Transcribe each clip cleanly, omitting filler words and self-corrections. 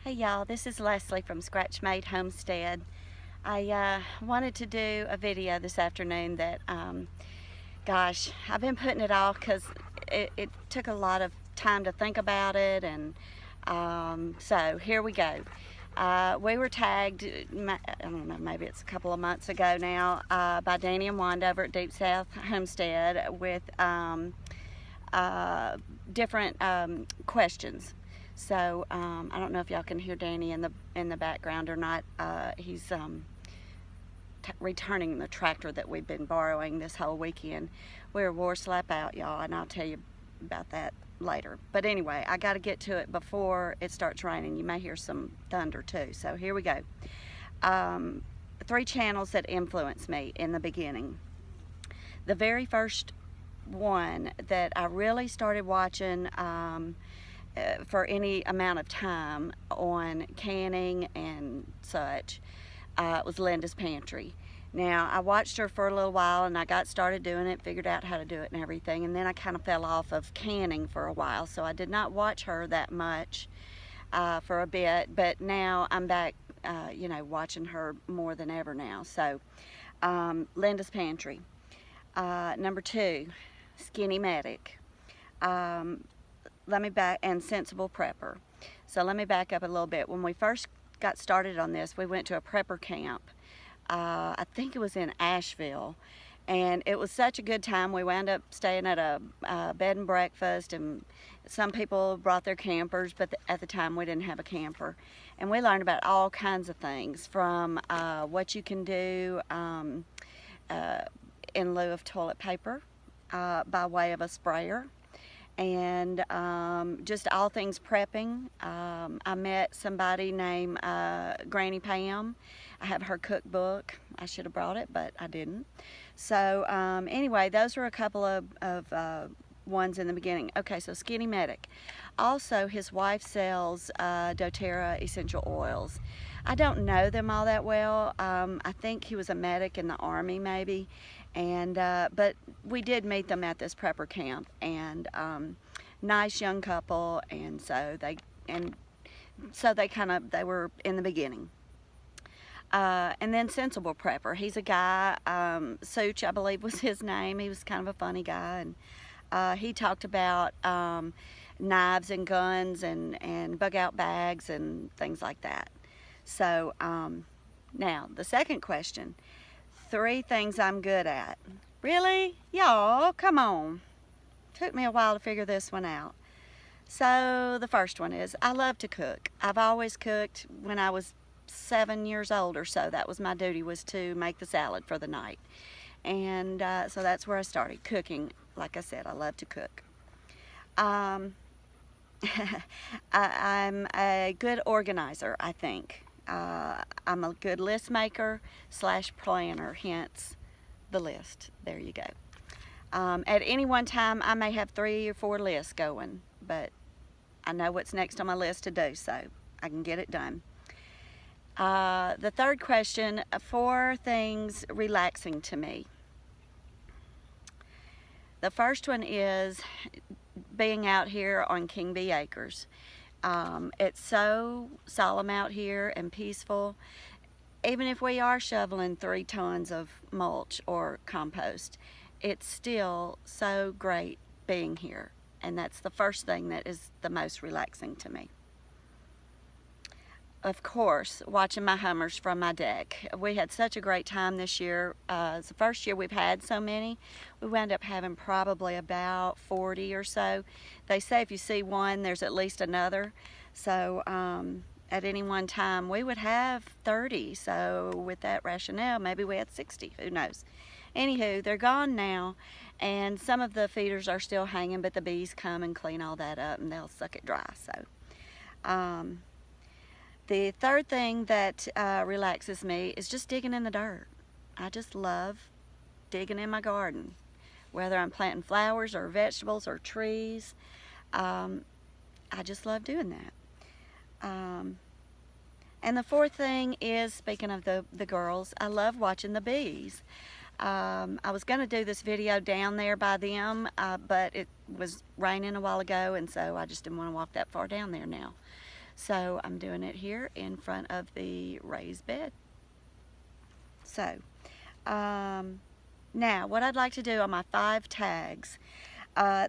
Hey y'all, this is Leslie from Scratch Made Homestead. I wanted to do a video this afternoon that, gosh, I've been putting it off because it took a lot of time to think about it, and so here we go. We were tagged, I don't know, maybe it's a couple of months ago now, by Danny and Wanda over at Deep South Homestead with different questions. So I don't know if y'all can hear Danny in the background or not. He's returning the tractor that we've been borrowing this whole weekend. We're war slap out, y'all, and I'll tell you about that later. But anyway, I got to get to it before it starts raining. You may hear some thunder too. So here we go. 3 channels that influenced me in the beginning. The very first one that I really started watching for any amount of time on canning and such was Linda's Pantry. Now, I watched her for a little while and I got started doing it, figured out how to do it and everything, and then I kind of fell off of canning for a while, so I did not watch her that much for a bit, but now I'm back, you know, watching her more than ever now. So, Linda's Pantry. Number 2, Skinny Medic. And Sensible Prepper. So let me back up a little bit. When we first got started on this, we went to a prepper camp. I think it was in Asheville, and it was such a good time. We wound up staying at a bed and breakfast, and some people brought their campers, but at the time we didn't have a camper. And we learned about all kinds of things, from what you can do in lieu of toilet paper by way of a sprayer, and just all things prepping. I met somebody named Granny Pam. I have her cookbook. I should have brought it, but I didn't. So anyway, those were a couple of ones in the beginning. Okay, so Skinny Medic. Also, his wife sells doTERRA essential oils. I don't know them all that well. I think he was a medic in the Army, maybe, and but we did meet them at this prepper camp, and nice young couple, and so they were in the beginning. And then Sensible Prepper. He's a guy, Such, I believe was his name. He was kind of a funny guy, and he talked about knives and guns and bug out bags and things like that. So now the second question, 3 things I'm good at. Really? Y'all, come on. Took me a while to figure this one out. So the first one is I love to cook. I've always cooked. When I was 7 years old or so, that was my duty, was to make the salad for the night. And so that's where I started cooking. Like I said, I love to cook. I'm a good organizer, I think. I'm a good list maker / planner, hence the list. There you go. At any one time, I may have 3 or 4 lists going, but I know what's next on my list to do, so I can get it done. The third question, 4 things relaxing to me. The first one is being out here on King Bee Acres. It's so solemn out here and peaceful. Even if we are shoveling 3 tons of mulch or compost, it's still so great being here. And that's the first thing that is the most relaxing to me. Of course, watching my hummers from my deck. We had such a great time this year. It's the first year we've had so many. We wound up having probably about 40 or so. They say if you see one, there's at least another. So at any one time, we would have 30. So with that rationale, maybe we had 60. Who knows? Anywho, they're gone now, and some of the feeders are still hanging, but the bees come and clean all that up, and they'll suck it dry. So. The third thing that relaxes me is just digging in the dirt. I just love digging in my garden, whether I'm planting flowers or vegetables or trees. I just love doing that. And the fourth thing is, speaking of the girls, I love watching the bees. I was going to do this video down there by them, but it was raining a while ago, and so I just didn't want to walk that far down there now. So I'm doing it here in front of the raised bed. So now what I'd like to do on my 5 tags,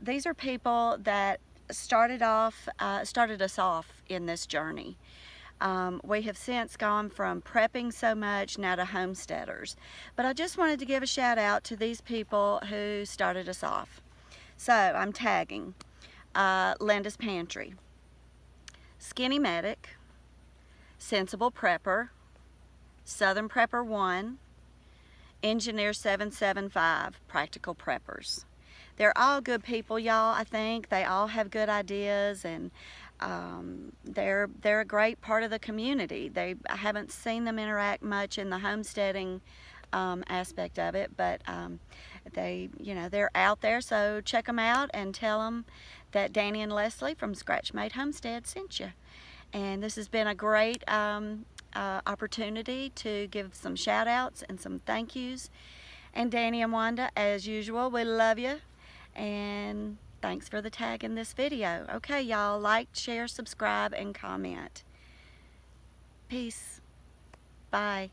these are people that started us off in this journey. We have since gone from prepping so much now to homesteaders. But I just wanted to give a shout out to these people who started us off. So I'm tagging Linda's Pantry, Skinny Medic, Sensible Prepper, Southern Prepper 1, Engineer 775, Practical Preppers. They're all good people, y'all. I think they all have good ideas, and they're a great part of the community. I haven't seen them interact much in the homesteading aspect of it, but they're out there. So check them out and tell them that Danny and Leslie from Scratch Made Homestead sent you. And this has been a great opportunity to give some shout outs and some thank yous. And Danny and Wanda, as usual, we love you, and thanks for the tag in this video. Okay, y'all, like, share, subscribe, and comment. Peace. Bye.